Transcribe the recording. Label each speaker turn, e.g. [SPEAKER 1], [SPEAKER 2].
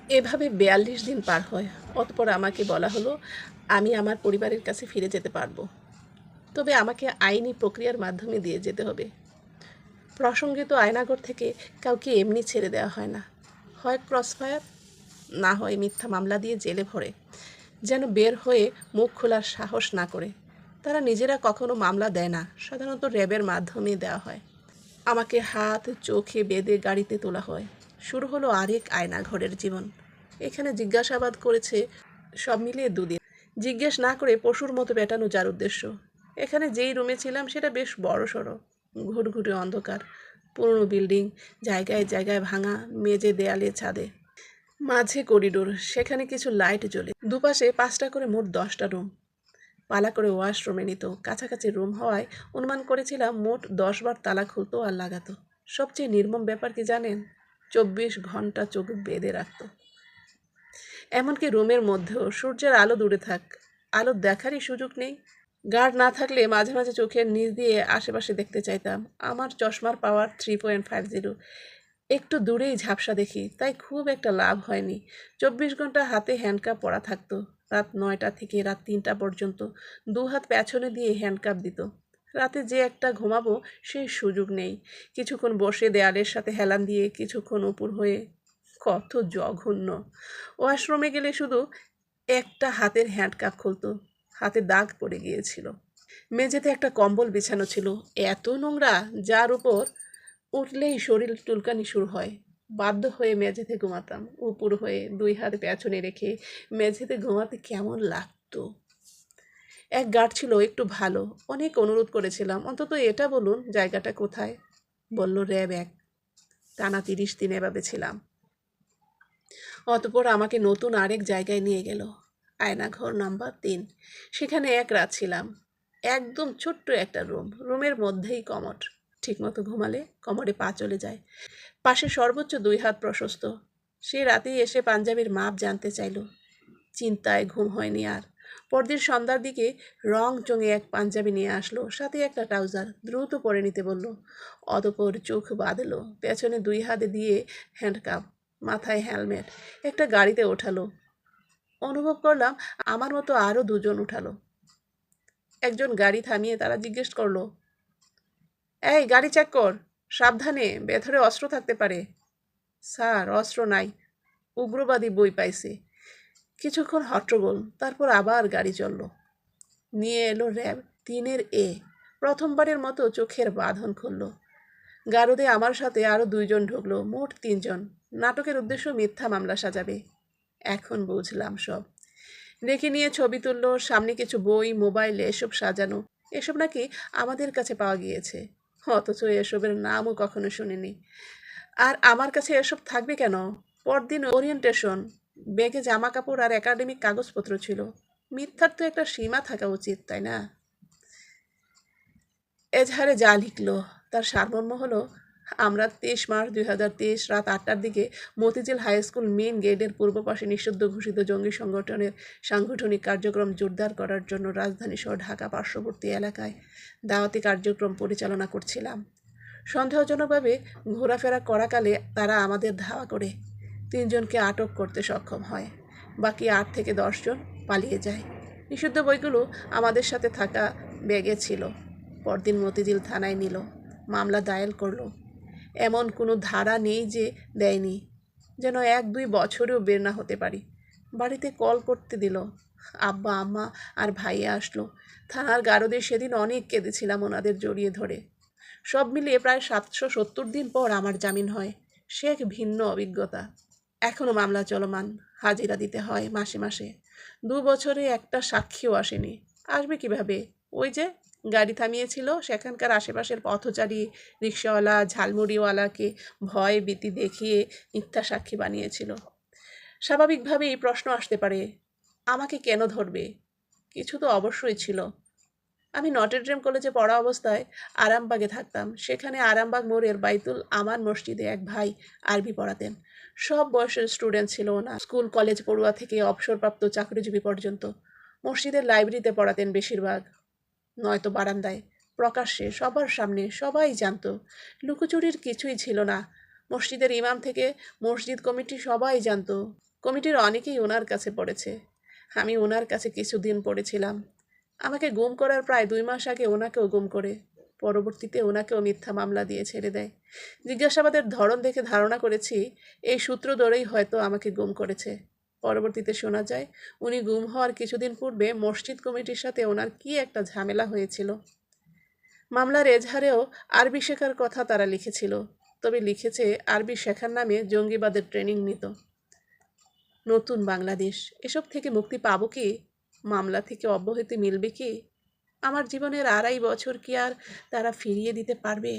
[SPEAKER 1] এভাবে ৪২ দিন পার হয়। অতঃপর আমাকে বলা হলো আমি আমার পরিবারের কাছে ফিরে যেতে পারবো, তবে আমাকে আইনি প্রক্রিয়ার মাধ্যমে দিয়ে যেতে হবে। প্রসঙ্গিত আয়নাঘর থেকে কাউকে এমনি ছেড়ে দেওয়া হয় না, হয় ক্রসফায়ার, না হয় মিথ্যা মামলা দিয়ে জেলে ভরে, যেন বের হয়ে মুখ খোলার সাহস না করে। তারা নিজেরা কখনো মামলা দেয় না, সাধারণত র্যাবের মাধ্যমে দেওয়া হয়। আমাকে হাত চোখে বেঁধে গাড়িতে তোলা হয়। শুরু হলো আরেক আয়নাঘরের জীবন। এখানে জিজ্ঞাসাবাদ করেছে সব মিলিয়ে ২ দিন। জিজ্ঞেস না করে পশুর মতো পেটানো যার উদ্দেশ্য। এখানে যেই রুমে ছিলাম সেটা বেশ বড়সড়, ঘুটঘুটে অন্ধকার, পুরনো বিল্ডিং, জায়গায় জায়গায় ভাঙা, মেঝে দেয়ালে ছাদে, মাঝে করিডোর, সেখানে কিছু লাইট জ্বলে। দুপাশে ৫টা করে মোট ১০টা রুম। পালা করে ওয়াশরুমে নিত। কাছাকাছি রুম হওয়ায় অনুমান করেছিলাম মোট ১০ বার তালা খুলতো আর লাগাতো। সবচেয়ে নির্মম ব্যাপার কি জানেন? ২৪ ঘন্টা চোখ বেঁধে রাখত। এমনকি রুমের মধ্যেও সূর্যের আলো দূরে থাক, আলো দেখারই সুযোগ নেই। গার্ড না থাকলে মাঝে মাঝে চোখের নিচ দিয়ে আশেপাশে দেখতে চাইতাম। আমার চশমার পাওয়ার 3.50, একটু দূরেই ঝাপসা দেখি, তাই খুব একটা লাভ হয়নি। ২৪ ঘন্টা হাতে হ্যান্ডকাপ পরা থাকতো। রাত ৯টা থেকে রাত ৩টা পর্যন্ত ২ হাত পেছনে দিয়ে হ্যান্ডকাপ দিত। রাতে যে একটা ঘুমাবো সেই সুযোগ নেই। কিছুক্ষণ বসে দেয়ালের সাথে হেলান দিয়ে, কিছুক্ষণ উপর হয়ে। কত জঘন্য! ওয়াশরুমে গেলে শুধু একটা হাতের হ্যান্ডকাপ খুলতো, হাতে দাগ পড়ে গিয়েছিল। মেঝেতে একটা কম্বল বিছানো ছিল, এত নোংরা, যার উপর উঠলেই শরীর চুলকানি শুরু হয়। বাধ্য হয়ে মেঝেতে ঘুমাতাম, উপুর হয়ে ২ হাত পেছনে রেখে। মেঝেতে ঘুমাতে কেমন লাগতো! এক গার্ড ছিল একটু ভালো, অনেক অনুরোধ করেছিলাম অন্তত এটা বলুন জায়গাটা কোথায়। বলল র্যাব ১। টানা ৩০ দিন এভাবে ছিলাম। অতঃপর আমাকে নতুন আরেক জায়গায় নিয়ে গেল, আয়নাঘর নাম্বার ৩। সেখানে এক রাত ছিলাম। একদম ছোট্ট একটা রুম, রুমের মধ্যেই কমোড। ঠিকমতো ঘুমালে কমোডে পা চলে যায়। পাশে সর্বোচ্চ ২ হাত প্রশস্ত। সে রাতেই এসে পাঞ্জাবির মাপ জানতে চাইল। চিন্তায় ঘুম হয়নি আর। পরদিন সন্ধ্যার দিকে রং চঙে এক পাঞ্জাবি নিয়ে আসলো, সাথে একটা ট্রাউজার। দ্রুত পরে নিতে বলল। অতঃপর চোখ বাঁধলো, পেছনে ২ হাত দিয়ে হ্যান্ডকাপ, মাথায় হেলমেট। একটা গাড়িতে ওঠালো। অনুভব করলাম আমার মতো আরও ২ জন উঠালো। একজন গাড়ি থামিয়ে তারা জিজ্ঞেস করলো, এই গাড়ি চেক কর, সাবধানে, ভেতরে অস্ত্র থাকতে পারে। স্যার, অস্ত্র নাই, উগ্রবাদী বই পাইছে। কিছুক্ষণ হট্টগোল, তারপর আবার গাড়ি চলল। নিয়ে এলো র্যাব ৩-এর প্রথমবারের মতো চোখের বাঁধন খুলল। গারদে আমার সাথে আরও ২ জন ঢুকলো, মোট ৩ জন। নাটকের উদ্দেশ্য মিথ্যা মামলা সাজাবে। এখন বুঝলাম সব। রেখে নিয়ে ছবি তুললো, সামনে কিছু বই, মোবাইল, এসব সাজানো। এসব নাকি আমাদের কাছে পাওয়া গিয়েছে, অথচ এসবের নামও কখনো শুনিনি। আর আমার কাছে এসব থাকবে কেন? পরদিন ওরিয়েন্টেশন, ব্যাগে জামা কাপড় আর একাডেমিক কাগজপত্র ছিল। মিথ্যার তো একটা সীমা থাকা উচিত, তাই না? এজাহারে যা লিখলো তার সারমর্ম হলো, আমরা ২৩ মার্চ ২০২৩ রাত ৮টার দিকে মতিঝিল হাই স্কুল মেইন গেটের পূর্ব পাশে নিষিদ্ধ ঘোষিত জঙ্গি সংগঠনের সাংগঠনিক কার্যক্রম জোরদার করার জন্য রাজধানী সহ ঢাকা পার্শ্ববর্তী এলাকায় দাওয়াতি কার্যক্রম পরিচালনা করছিলাম। সন্দেহজনকভাবে ঘোরাফেরা করাকালে তারা আমাদের ধাওয়া করে ৩ জনকে আটক করতে সক্ষম হয়। বাকি ৮ থেকে ১০ জন পালিয়ে যায়। নিষিদ্ধ বইগুলো আমাদের সাথে থাকা ব্যাগে ছিল। পরদিন মতিঝিল থানায় নিল, মামলা দায়ের করলো। এমন কোনো ধারা নেই যে দেয়নি, যেন ১-২ বছরেও বের না হতে পারি। বাড়িতে কল করতে দিল। আব্বা, আম্মা আর ভাইয়া আসলো। থানার গারদে সেদিন অনেক কেঁদেছিলাম ওনাদের জড়িয়ে ধরে। সব মিলিয়ে প্রায় ৭৭০ দিন পর আমার জামিন হয়। সে এক ভিন্ন অভিজ্ঞতা। এখনও মামলা চলমান, হাজিরা দিতে হয় মাসে মাসে। ২ বছরে একটা সাক্ষীও আসেনি। আসবে কিভাবে? ওই যে গাড়ি থামিয়েছিল, সেখানকার আশেপাশের পথচারী, রিক্সাওয়ালা, ঝালমুড়িওয়ালাকে ভয় ভীতি দেখিয়ে মিথ্যা সাক্ষী বানিয়েছিল। স্বাভাবিকভাবেই প্রশ্ন আসতে পারে, আমাকে কেন ধরবে? কিছু তো অবশ্যই ছিল। আমি নটরডেম কলেজে পড়া অবস্থায় আরামবাগে থাকতাম। সেখানে আরামবাগ মোড়ের বাইতুল আমান মসজিদে এক ভাই আরবি পড়াতেন। সব বয়সের স্টুডেন্ট ছিল না, স্কুল কলেজ পড়ুয়া থেকে অবসরপ্রাপ্ত চাকরিজীবী পর্যন্ত। মসজিদের লাইব্রেরিতে পড়াতেন বেশিরভাগ, নয়তো বারান্দায়, প্রকাশ্যে, সবার সামনে, সবাই জানত। লুকোচুরির কিছুই ছিল না। মসজিদের ইমাম থেকে মসজিদ কমিটি সবাই জানত। কমিটির অনেকেই ওনার কাছে পড়েছে, আমি ওনার কাছে কিছুদিন পড়েছিলাম। আমাকে গুম করার প্রায় 2 মাস আগে ওনাকেও গুম করে পরবর্তীতে ওনাকেও মিথ্যা মামলা দিয়ে ছেড়ে দেয়। জিজ্ঞাসাবাদের ধরন দেখে ধারণা করেছি এই সূত্র ধরেই হয়তো আমাকে গুম করেছে। পরবর্তীতে শোনা যায় উনি গুম হওয়ার কিছুদিন পূর্বে মসজিদ কমিটির সাথে ওনার কি একটা ঝামেলা হয়েছিল। মামলার এজাহারেও আরবি শেখার কথা তারা লিখেছিল, তবে লিখেছে আরবি শেখার নামে জঙ্গিবাদের ট্রেনিং নিত। নতুন বাংলাদেশ, এসব থেকে মুক্তি পাবো কি? মামলা থেকে অব্যাহতি মিলবে কি? আমার জীবনের 2.5 বছর কি আর তারা ফিরিয়ে দিতে পারবে?